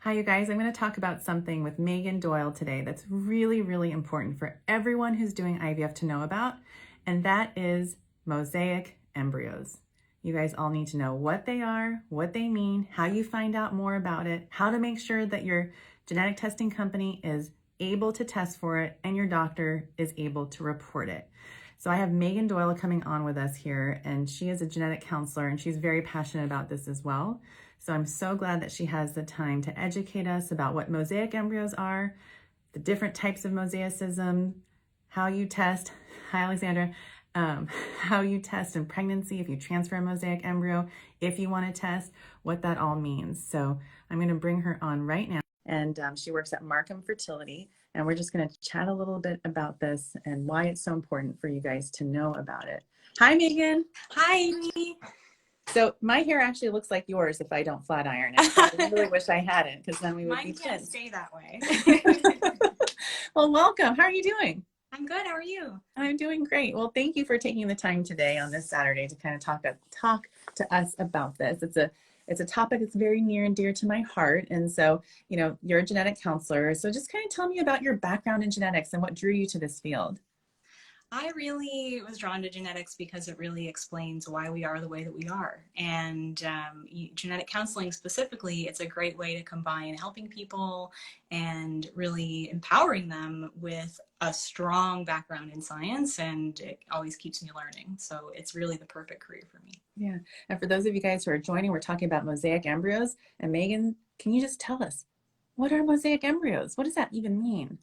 Hi, you guys. I'm going to talk about something with Meaghan Doyle today that's really, really important for everyone who's doing IVF to know about, and that is mosaic embryos. You guys all need to know what they are, what they mean, how you find out more about it, how to make sure that your genetic testing company is able to test for it and your doctor is able to report it. So I have Meaghan Doyle coming on with us here, and she is a genetic counselor and she's very passionate about this as well. So I'm so glad that she has the time to educate us about what mosaic embryos are, the different types of mosaicism, how you test, hi Alexandra, how you test in pregnancy if you transfer a mosaic embryo, if you want to test, what that all means. So I'm going to bring her on right now. And she works at Markham Fertility. And we're just going to chat a little bit about this and why it's so important for you guys to know about it. Hi, Meaghan. Hi, Amy. So my hair actually looks like yours if I don't flat iron it. So I really wish I hadn't, because then we would be Mine can't twins. stay that way. Well, welcome. How are you doing? I'm good. How are you? I'm doing great. Well, thank you for taking the time today on this Saturday to kind of talk to us about this. It's a topic that's very near and dear to my heart. And so, you're a genetic counselor. So just kind of tell me about your background in genetics and what drew you to this field. I really was drawn to genetics because it really explains why we are the way that we are. And genetic counseling specifically, it's a great way to combine helping people and really empowering them with a strong background in science, and it always keeps me learning. So it's really the perfect career for me. Yeah. And for those of you guys who are joining, we're talking about mosaic embryos. And Meaghan, can you just tell us, what are mosaic embryos? What does that even mean?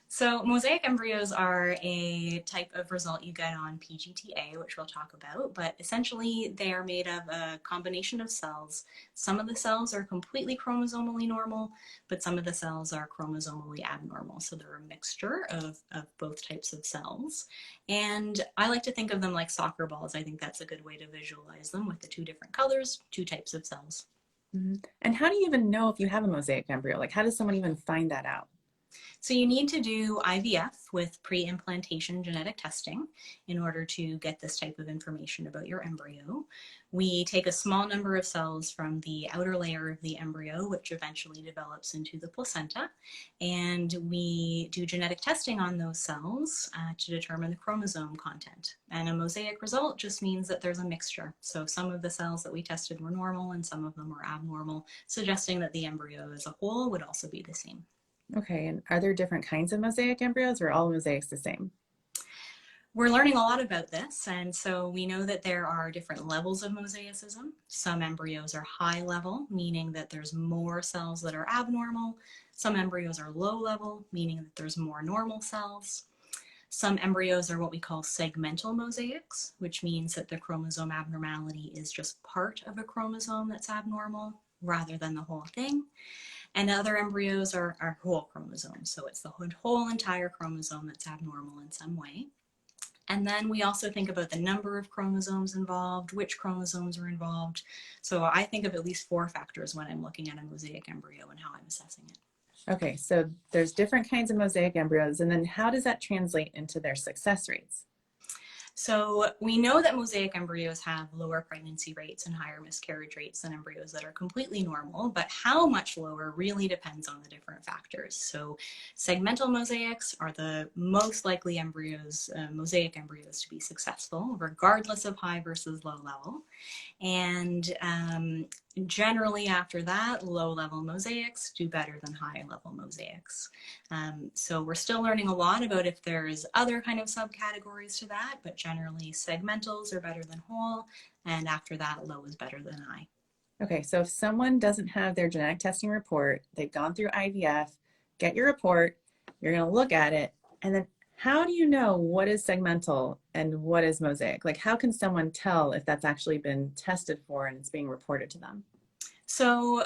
So mosaic embryos are a type of result you get on PGTA, which we'll talk about, but essentially they are made of a combination of cells. Some of the cells are completely chromosomally normal, but some of the cells are chromosomally abnormal. So they're a mixture of both types of cells. And I like to think of them like soccer balls. I think that's a good way to visualize them, with the two different colors, two types of cells. Mm-hmm. And how do you even know if you have a mosaic embryo? Like, how does someone even find that out? So you need to do IVF with pre-implantation genetic testing in order to get this type of information about your embryo. We take a small number of cells from the outer layer of the embryo, which eventually develops into the placenta, and we do genetic testing on those cells to determine the chromosome content. And a mosaic result just means that there's a mixture. So some of the cells that we tested were normal and some of them were abnormal, suggesting that the embryo as a whole would also be the same. Okay, and are there different kinds of mosaic embryos, or are all mosaics the same? We're learning a lot about this, and so we know that there are different levels of mosaicism. Some embryos are high level, meaning that there's more cells that are abnormal. Some embryos are low level, meaning that there's more normal cells. Some embryos are what we call segmental mosaics, which means that the chromosome abnormality is just part of a chromosome that's abnormal rather than the whole thing. And other embryos are whole chromosomes. So it's the whole entire chromosome that's abnormal in some way. And then we also think about the number of chromosomes involved, which chromosomes are involved. So I think of at least 4 factors when I'm looking at a mosaic embryo and how I'm assessing it. Okay, so there's different kinds of mosaic embryos, and then how does that translate into their success rates? So we know that mosaic embryos have lower pregnancy rates and higher miscarriage rates than embryos that are completely normal, but how much lower really depends on the different factors. So segmental mosaics are the most likely embryos, mosaic embryos, to be successful, regardless of high versus low level. And generally after that, low-level mosaics do better than high-level mosaics. So we're still learning a lot about if there's other kind of subcategories to that, but generally segmentals are better than whole, and after that, low is better than high. Okay, so if someone doesn't have their genetic testing report, they've gone through IVF, get your report, you're going to look at it, and then how do you know what is segmental and what is mosaic? Like, how can someone tell if that's actually been tested for and it's being reported to them? So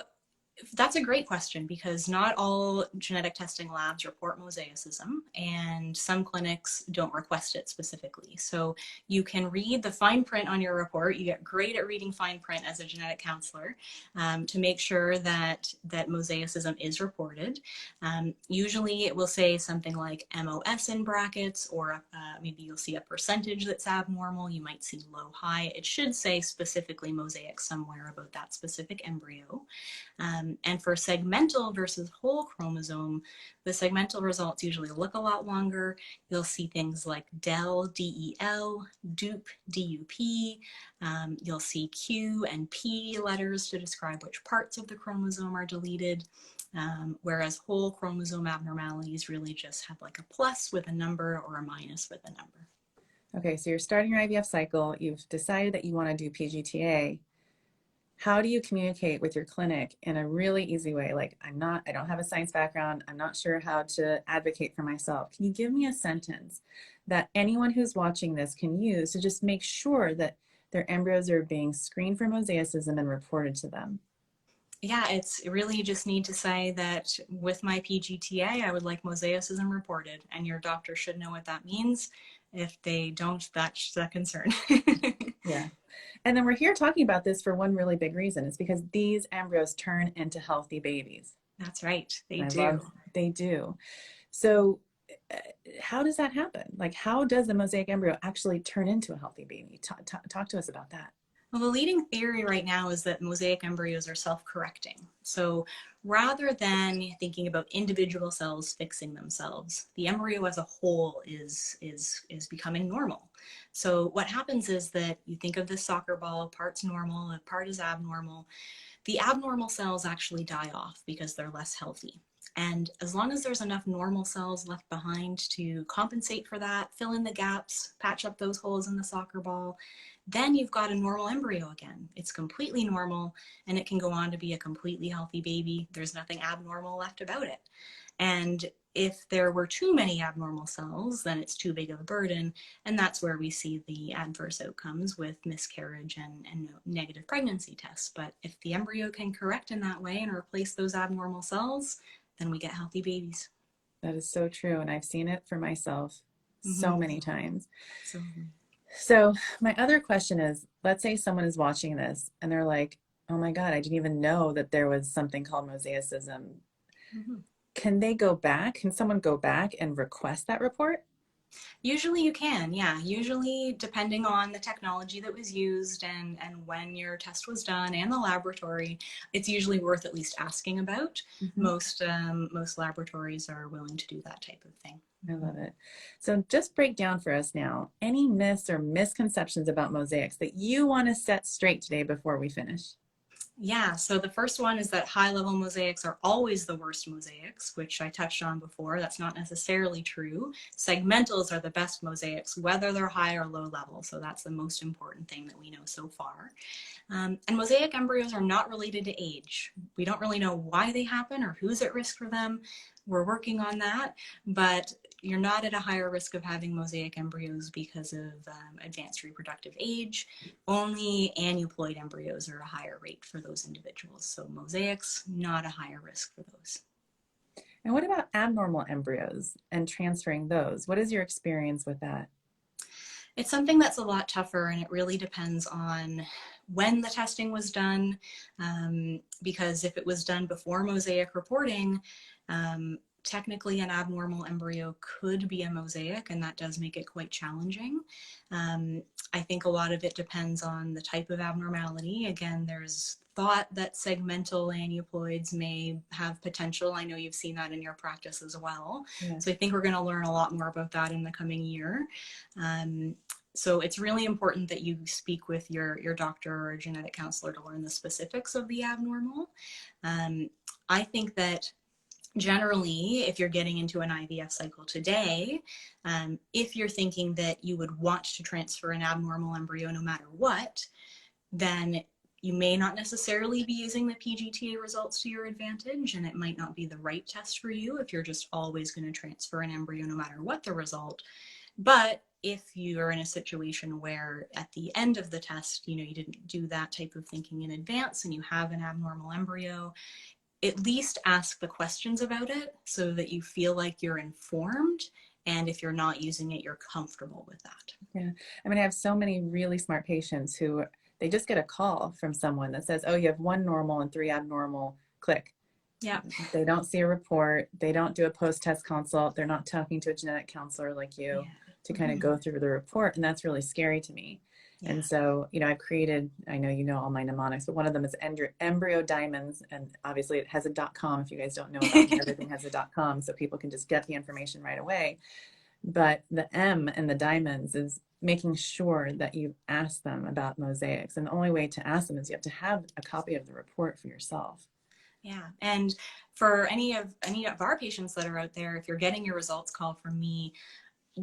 that's a great question, because not all genetic testing labs report mosaicism, and some clinics don't request it specifically. So you can read the fine print on your report. You get great at reading fine print as a genetic counselor to make sure that mosaicism is reported. Usually it will say something like MOS in brackets, or maybe you'll see a percentage that's abnormal. You might see low, high. It should say specifically mosaic somewhere about that specific embryo. And for segmental versus whole chromosome, the segmental results usually look a lot longer. You'll see things like DEL, DEL, DUP, DUP. You'll see Q and P letters to describe which parts of the chromosome are deleted. Whereas whole chromosome abnormalities really just have like a plus with a number or a minus with a number. Okay, so you're starting your IVF cycle. You've decided that you want to do PGTA. How do you communicate with your clinic in a really easy way? Like, I don't have a science background. I'm not sure how to advocate for myself. Can you give me a sentence that anyone who's watching this can use to just make sure that their embryos are being screened for mosaicism and reported to them? Yeah, it's really you just need to say that with my PGTA, I would like mosaicism reported, and your doctor should know what that means. If they don't, that's a concern. Yeah. And then we're here talking about this for one really big reason. It's because these embryos turn into healthy babies. That's right. They And do. they do. So how does that happen? Like, how does a mosaic embryo actually turn into a healthy baby? Talk to us about that. Well, the leading theory right now is that mosaic embryos are self-correcting. So rather than thinking about individual cells fixing themselves, the embryo as a whole is becoming normal. So what happens is that you think of this soccer ball, part's normal, a part is abnormal. The abnormal cells actually die off because they're less healthy. And as long as there's enough normal cells left behind to compensate for that, fill in the gaps, patch up those holes in the soccer ball, then you've got a normal embryo again. It's completely normal and it can go on to be a completely healthy baby. There's nothing abnormal left about it. And if there were too many abnormal cells, then it's too big of a burden. And that's where we see the adverse outcomes with miscarriage and negative pregnancy tests. But if the embryo can correct in that way and replace those abnormal cells, then we get healthy babies. That is so true. And I've seen it for myself so many times. So my other question is, let's say someone is watching this and they're like, oh my God, I didn't even know that there was something called mosaicism. Can they go back? Can someone go back and request that report? Usually you can, yeah. Usually, depending on the technology that was used and when your test was done and the laboratory, it's usually worth at least asking about. Most laboratories are willing to do that type of thing. I love it. So just break down for us now any myths or misconceptions about mosaics that you want to set straight today before we finish. Yeah, so the first one is that high-level mosaics are always the worst mosaics, which I touched on before. That's not necessarily true. Segmentals are the best mosaics, whether they're high or low level. So that's the most important thing that we know so far. And mosaic embryos are not related to age. We don't really know why they happen or who's at risk for them. We're working on that, but you're not at a higher risk of having mosaic embryos because of advanced reproductive age. Only aneuploid embryos are a higher rate for those individuals. So mosaics, not a higher risk for those. And what about abnormal embryos and transferring those? What is your experience with that? It's something that's a lot tougher, and it really depends on when the testing was done, because if it was done before mosaic reporting, technically an abnormal embryo could be a mosaic, and that does make it quite challenging. I think a lot of it depends on the type of abnormality. Again, there's thought that segmental aneuploids may have potential. I know you've seen that in your practice as well. Yeah. So I think we're going to learn a lot more about that in the coming year. So it's really important that you speak with your doctor or a genetic counselor to learn the specifics of the abnormal. I think that generally, if you're getting into an IVF cycle today, if you're thinking that you would want to transfer an abnormal embryo no matter what, then you may not necessarily be using the PGTA results to your advantage, and it might not be the right test for you if you're just always going to transfer an embryo no matter what the result. But if you're in a situation where at the end of the test, you didn't do that type of thinking in advance and you have an abnormal embryo, at least ask the questions about it so that you feel like you're informed. And if you're not using it, you're comfortable with that. Yeah. I mean, I have so many really smart patients who they just get a call from someone that says, oh, you have 1 normal and 3 abnormal, click. Yeah. They don't see a report. They don't do a post-test consult. They're not talking to a genetic counselor like you to kind of go through the report. And that's really scary to me. Yeah. And so, you know, I've created, I know you know all my mnemonics, but one of them is embryo diamonds. And obviously it has a .com. If you guys don't know about me, everything has a .com, so people can just get the information right away. But the M in the diamonds is making sure that you ask them about mosaics. And the only way to ask them is you have to have a copy of the report for yourself. Yeah. And for any of our patients that are out there, if you're getting your results call from me,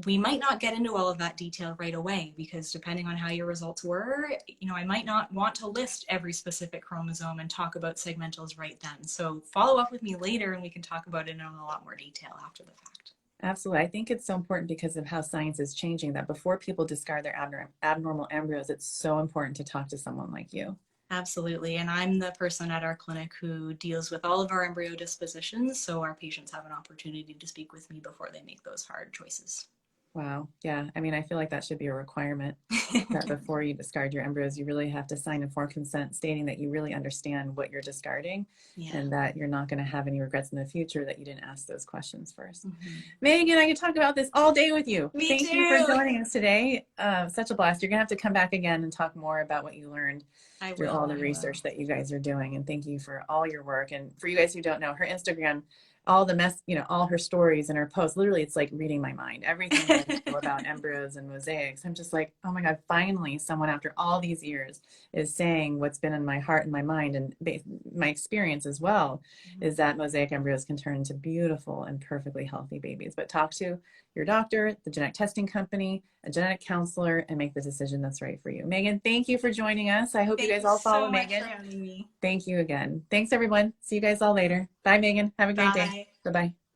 we might not get into all of that detail right away, because depending on how your results were, you know, I might not want to list every specific chromosome and talk about segmentals right then. So follow up with me later and we can talk about it in a lot more detail after the fact. Absolutely. I think it's so important because of how science is changing that before people discard their abnormal embryos, it's so important to talk to someone like you. Absolutely. And I'm the person at our clinic who deals with all of our embryo dispositions. So our patients have an opportunity to speak with me before they make those hard choices. Wow. Yeah. I mean, I feel like that should be a requirement that before you discard your embryos, you really have to sign informed consent stating that you really understand what you're discarding and that you're not going to have any regrets in the future that you didn't ask those questions first. Meaghan, I could talk about this all day with you. Me Thank too. you for joining us today. Such a blast. You're going to have to come back again and talk more about what you learned through all the research that you guys are doing. And thank you for all your work. And for you guys who don't know, her Instagram, all the mess, you know, all her stories and her posts, literally it's like reading my mind. Everything that I know about embryos and mosaics, I'm just like, oh my God, finally someone after all these years is saying what's been in my heart and my mind. And my experience as well is that mosaic embryos can turn into beautiful and perfectly healthy babies. But talk to your doctor, the genetic testing company, a genetic counselor, and make the decision that's right for you. Meaghan, thank you for joining us. I hope you guys all follow Meaghan. Thank you again. Thanks everyone. See you guys all later. Bye, Meaghan. Have a great day. Bye-bye.